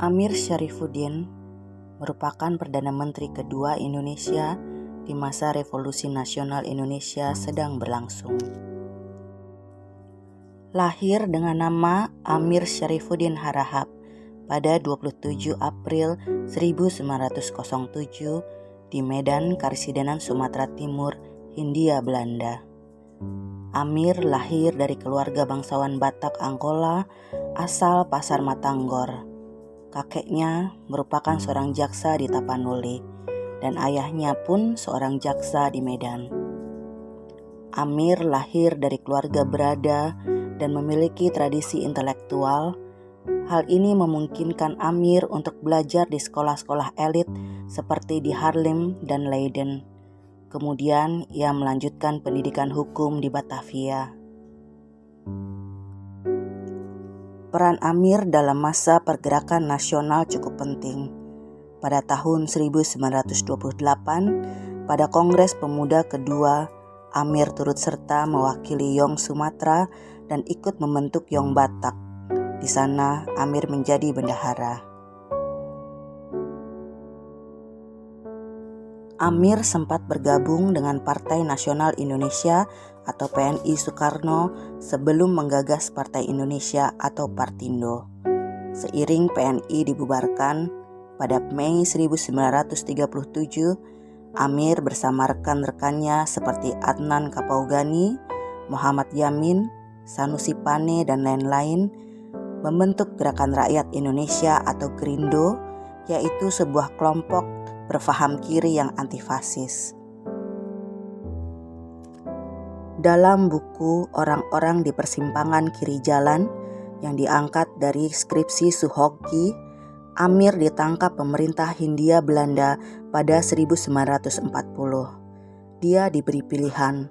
Amir Syarifuddin merupakan Perdana Menteri kedua Indonesia di masa Revolusi Nasional Indonesia sedang berlangsung. Lahir dengan nama Amir Syarifuddin Harahap pada 27 April 1907 di Medan, Karisidenan, Sumatera Timur, Hindia Belanda. Amir lahir dari keluarga bangsawan Batak Angkola asal Pasar Matanggor. Kakeknya merupakan seorang jaksa di Tapanuli dan ayahnya pun seorang jaksa di Medan. Amir lahir dari keluarga berada dan memiliki tradisi intelektual. Hal ini memungkinkan Amir untuk belajar di sekolah-sekolah elit seperti di Haarlem dan Leiden. Kemudian ia melanjutkan pendidikan hukum di Batavia. Peran Amir dalam masa pergerakan nasional cukup penting. Pada tahun 1928, pada Kongres Pemuda kedua, Amir turut serta mewakili Yong Sumatera dan ikut membentuk Yong Batak. Di sana, Amir menjadi bendahara. Amir sempat bergabung dengan Partai Nasional Indonesia atau PNI Soekarno sebelum menggagas Partai Indonesia atau Partindo. Seiring PNI dibubarkan, pada Mei 1937, Amir bersama rekan-rekannya seperti Adnan Kapaugani, Muhammad Yamin, Sanusi Pane, dan lain-lain membentuk Gerakan Rakyat Indonesia atau Gerindo, yaitu sebuah kelompok berfaham kiri yang antifasis. Dalam buku Orang-orang di Persimpangan Kiri Jalan yang diangkat dari skripsi Suhoki, Amir ditangkap pemerintah Hindia Belanda pada 1940. Dia diberi pilihan,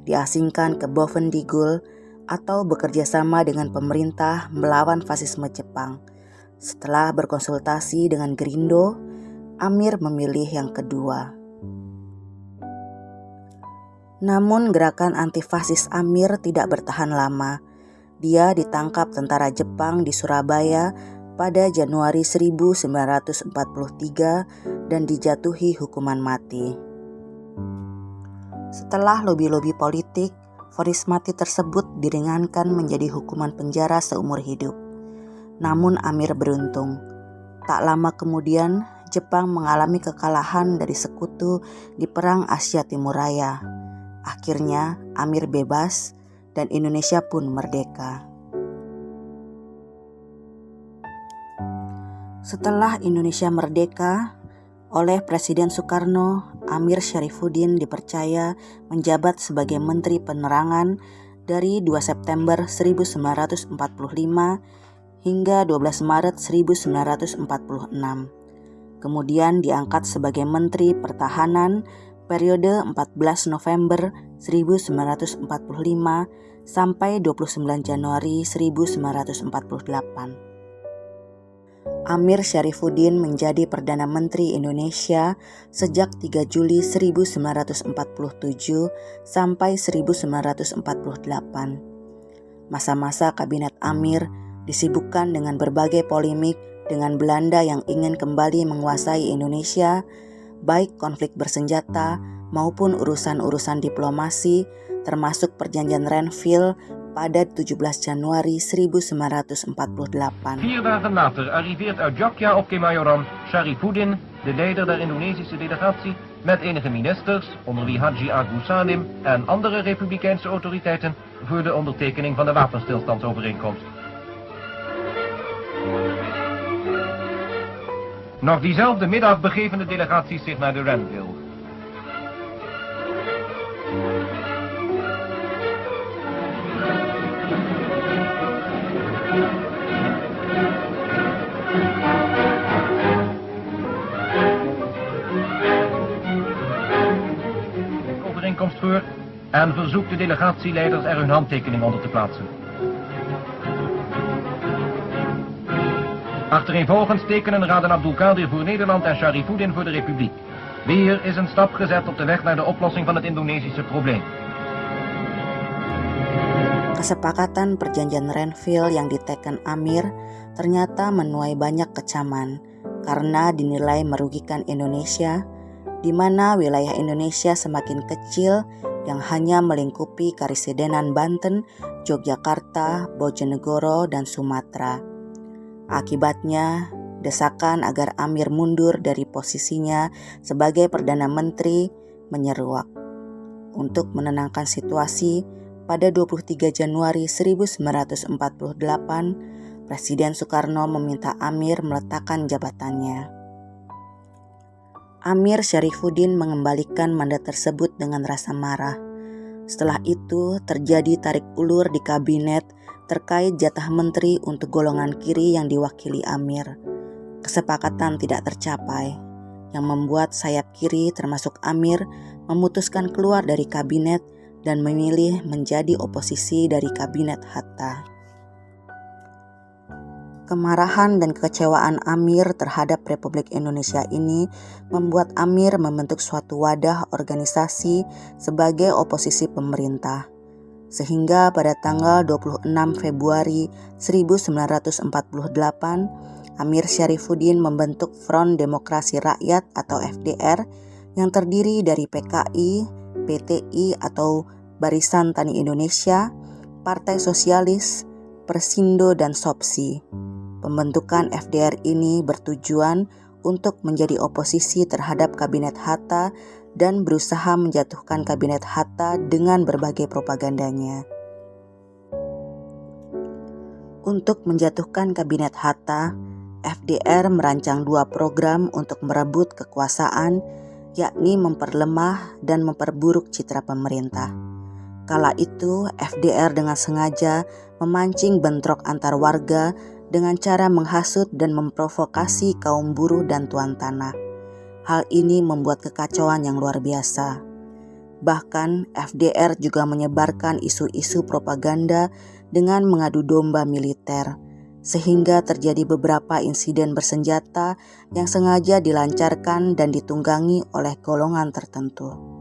diasingkan ke Bovendigul atau bekerja sama dengan pemerintah melawan fasisme Jepang. Setelah berkonsultasi dengan Gerindo, Amir memilih yang kedua. Namun gerakan antifasis Amir tidak bertahan lama. Dia ditangkap tentara Jepang di Surabaya pada Januari 1943 dan dijatuhi hukuman mati. Setelah lobi-lobi politik, vonis mati tersebut diringankan menjadi hukuman penjara seumur hidup. Namun Amir beruntung. Tak lama kemudian, Jepang mengalami kekalahan dari sekutu di Perang Asia Timur Raya. Akhirnya Amir bebas dan Indonesia pun merdeka. Setelah Indonesia merdeka, oleh Presiden Soekarno, Amir Syarifuddin dipercaya menjabat sebagai Menteri Penerangan dari 2 September 1945 hingga 12 Maret 1946. Kemudian diangkat sebagai Menteri Pertahanan periode 14 November 1945 sampai 29 Januari 1948. Amir Syarifuddin menjadi Perdana Menteri Indonesia sejak 3 Juli 1947 sampai 1948. Masa-masa Kabinet Amir disibukkan dengan berbagai polemik dengan Belanda yang ingin kembali menguasai Indonesia, baik konflik bersenjata maupun urusan-urusan diplomasi, termasuk Perjanjian Renville pada 17 Januari 1948. 4 dagen later arriveert uit Jakarta op Kemayoran Syarifuddin, de leider der Indonesische delegatie, met enige ministers, onder wie Haji Agus Salim en andere republikeinse autoriteiten, voor de ondertekening van de wapenstilstandsovereenkomst. Nog diezelfde middag begeven de delegaties zich naar de Renville. Overeenkomst voor en verzoekt de delegatieleiders er hun handtekening onder te plaatsen. Achtereenvolgens tekenen Raden Abdulkadir voor Nederland en Syarifuddin voor de Republiek. Weer is een stap gezet op de weg naar de oplossing van het Indonesische probleem. Kesepakatan perjanjian Renville yang diteken Amir ternyata menuai banyak kecaman karena dinilai merugikan Indonesia, di mana wilayah Indonesia semakin kecil yang hanya melingkupi Karisidenan Banten, Yogyakarta, Bojonegoro, dan Sumatera. Akibatnya, desakan agar Amir mundur dari posisinya sebagai Perdana Menteri menyeruak. Untuk menenangkan situasi, pada 23 Januari 1948, Presiden Soekarno meminta Amir meletakkan jabatannya. Amir Syarifuddin mengembalikan mandat tersebut dengan rasa marah. Setelah itu terjadi tarik ulur di kabinet terkait jatah menteri untuk golongan kiri yang diwakili Amir. Kesepakatan tidak tercapai, yang membuat sayap kiri termasuk Amir memutuskan keluar dari kabinet dan memilih menjadi oposisi dari kabinet Hatta. Kemarahan dan kekecewaan Amir terhadap Republik Indonesia ini membuat Amir membentuk suatu wadah organisasi sebagai oposisi pemerintah. Sehingga pada tanggal 26 Februari 1948, Amir Syarifuddin membentuk Front Demokrasi Rakyat atau FDR yang terdiri dari PKI, PTI atau Barisan Tani Indonesia, Partai Sosialis, Persindo, dan Sopsi. Pembentukan FDR ini bertujuan untuk menjadi oposisi terhadap Kabinet Hatta dan berusaha menjatuhkan Kabinet Hatta dengan berbagai propagandanya. Untuk menjatuhkan Kabinet Hatta, FDR merancang 2 program untuk merebut kekuasaan, yakni memperlemah dan memperburuk citra pemerintah. Kala itu, FDR dengan sengaja memancing bentrok antar warga dengan cara menghasut dan memprovokasi kaum buruh dan tuan tanah. Hal ini membuat kekacauan yang luar biasa. Bahkan, FDR juga menyebarkan isu-isu propaganda dengan mengadu domba militer, sehingga terjadi beberapa insiden bersenjata yang sengaja dilancarkan dan ditunggangi oleh golongan tertentu.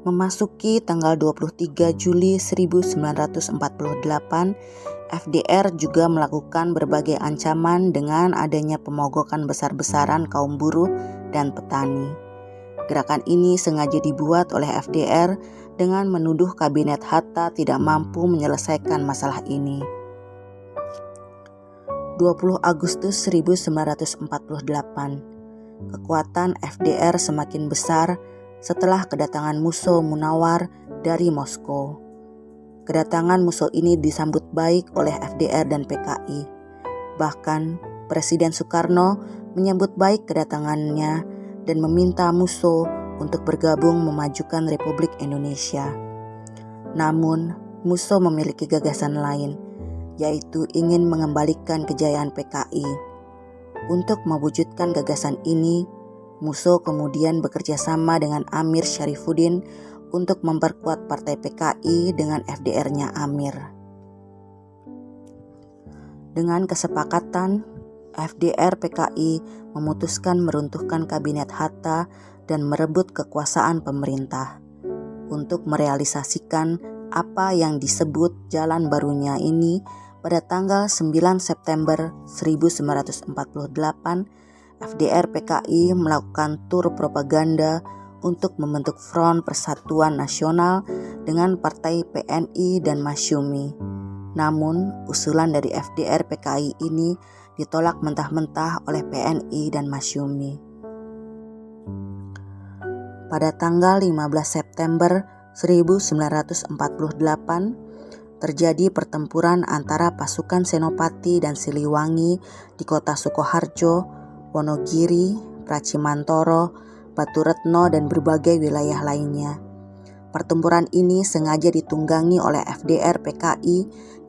Memasuki tanggal 23 Juli 1948, FDR juga melakukan berbagai ancaman dengan adanya pemogokan besar-besaran kaum buruh dan petani. Gerakan ini sengaja dibuat oleh FDR dengan menuduh Kabinet Hatta tidak mampu menyelesaikan masalah ini. 20 Agustus 1948, kekuatan FDR semakin besar setelah kedatangan Musso Munawar dari Moskow. Kedatangan Musso ini disambut baik oleh FDR dan PKI. Bahkan Presiden Soekarno menyambut baik kedatangannya dan meminta Musso untuk bergabung memajukan Republik Indonesia. Namun, Musso memiliki gagasan lain, yaitu ingin mengembalikan kejayaan PKI. Untuk mewujudkan gagasan ini, Musso kemudian bekerja sama dengan Amir Syarifuddin untuk memperkuat partai PKI dengan FDR-nya Amir. Dengan kesepakatan, FDR PKI memutuskan meruntuhkan Kabinet Hatta dan merebut kekuasaan pemerintah. Untuk merealisasikan apa yang disebut jalan barunya ini, pada tanggal 9 September 1948, FDR PKI melakukan tur propaganda untuk membentuk Front Persatuan Nasional dengan partai PNI dan Masyumi. Namun, usulan dari FDR PKI ini ditolak mentah-mentah oleh PNI dan Masyumi. Pada tanggal 15 September 1948, terjadi pertempuran antara pasukan Senopati dan Siliwangi di kota Sukoharjo, Wonogiri, Pracimantoro, Baturetno, dan berbagai wilayah lainnya. Pertempuran ini sengaja ditunggangi oleh FDR PKI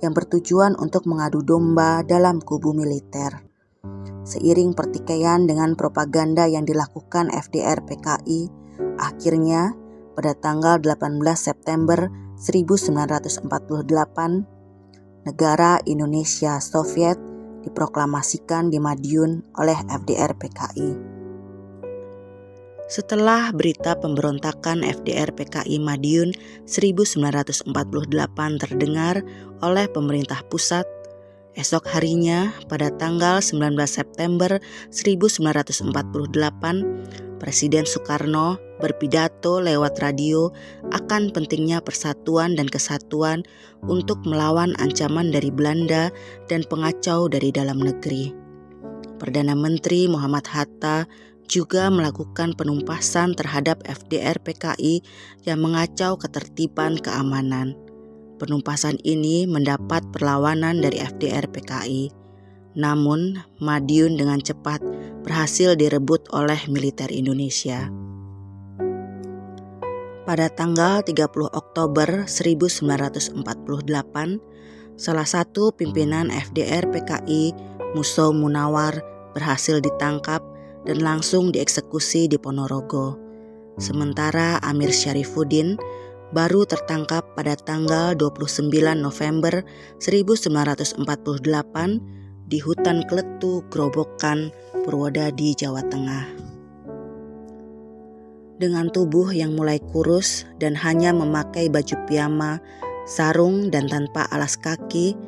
yang bertujuan untuk mengadu domba dalam kubu militer. Seiring pertikaian dengan propaganda yang dilakukan FDR PKI, akhirnya pada tanggal 18 September 1948, negara Indonesia Soviet diproklamasikan di Madiun oleh FDR PKI. Setelah berita pemberontakan FDR PKI Madiun 1948 terdengar oleh pemerintah pusat, esok harinya pada tanggal 19 September 1948, Presiden Soekarno berpidato lewat radio akan pentingnya persatuan dan kesatuan untuk melawan ancaman dari Belanda dan pengacau dari dalam negeri. Perdana Menteri Muhammad Hatta juga melakukan penumpasan terhadap FDR PKI yang mengacau ketertiban keamanan. Penumpasan ini mendapat perlawanan dari FDR PKI. Namun, Madiun dengan cepat berhasil direbut oleh militer Indonesia. Pada tanggal 30 Oktober 1948, salah satu pimpinan FDR PKI, Musso Munawar, berhasil ditangkap dan langsung dieksekusi di Ponorogo. Sementara Amir Syarifuddin baru tertangkap pada tanggal 29 November 1948 di hutan Kletu, Grobogan, Purwodadi, Jawa Tengah. Dengan tubuh yang mulai kurus dan hanya memakai baju piyama, sarung dan tanpa alas kaki,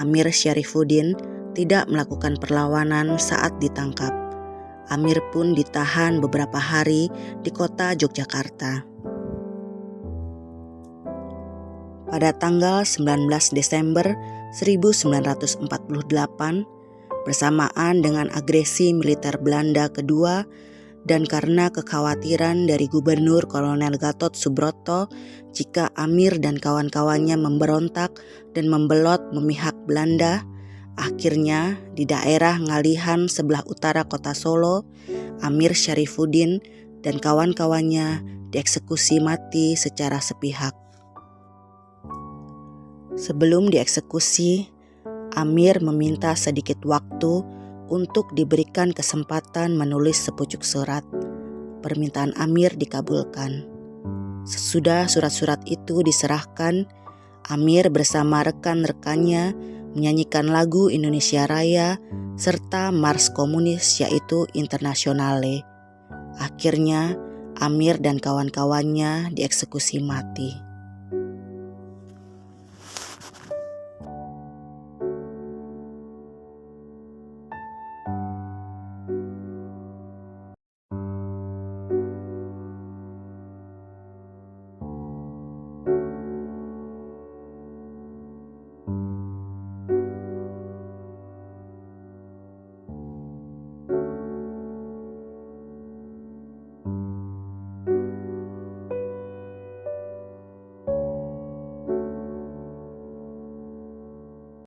Amir Syarifuddin tidak melakukan perlawanan saat ditangkap. Amir pun ditahan beberapa hari di kota Yogyakarta. Pada tanggal 19 Desember 1948, bersamaan dengan agresi militer Belanda kedua dan karena kekhawatiran dari Gubernur Kolonel Gatot Subroto jika Amir dan kawan-kawannya memberontak dan membelot memihak Belanda, akhirnya di daerah Ngalihan sebelah utara kota Solo, Amir Syarifuddin dan kawan-kawannya dieksekusi mati secara sepihak. Sebelum dieksekusi, Amir meminta sedikit waktu untuk diberikan kesempatan menulis sepucuk surat. Permintaan Amir dikabulkan. Sesudah surat-surat itu diserahkan, Amir bersama rekan-rekannya menyanyikan lagu Indonesia Raya serta Mars Komunis yaitu Internasionale. Akhirnya Amir dan kawan-kawannya dieksekusi mati.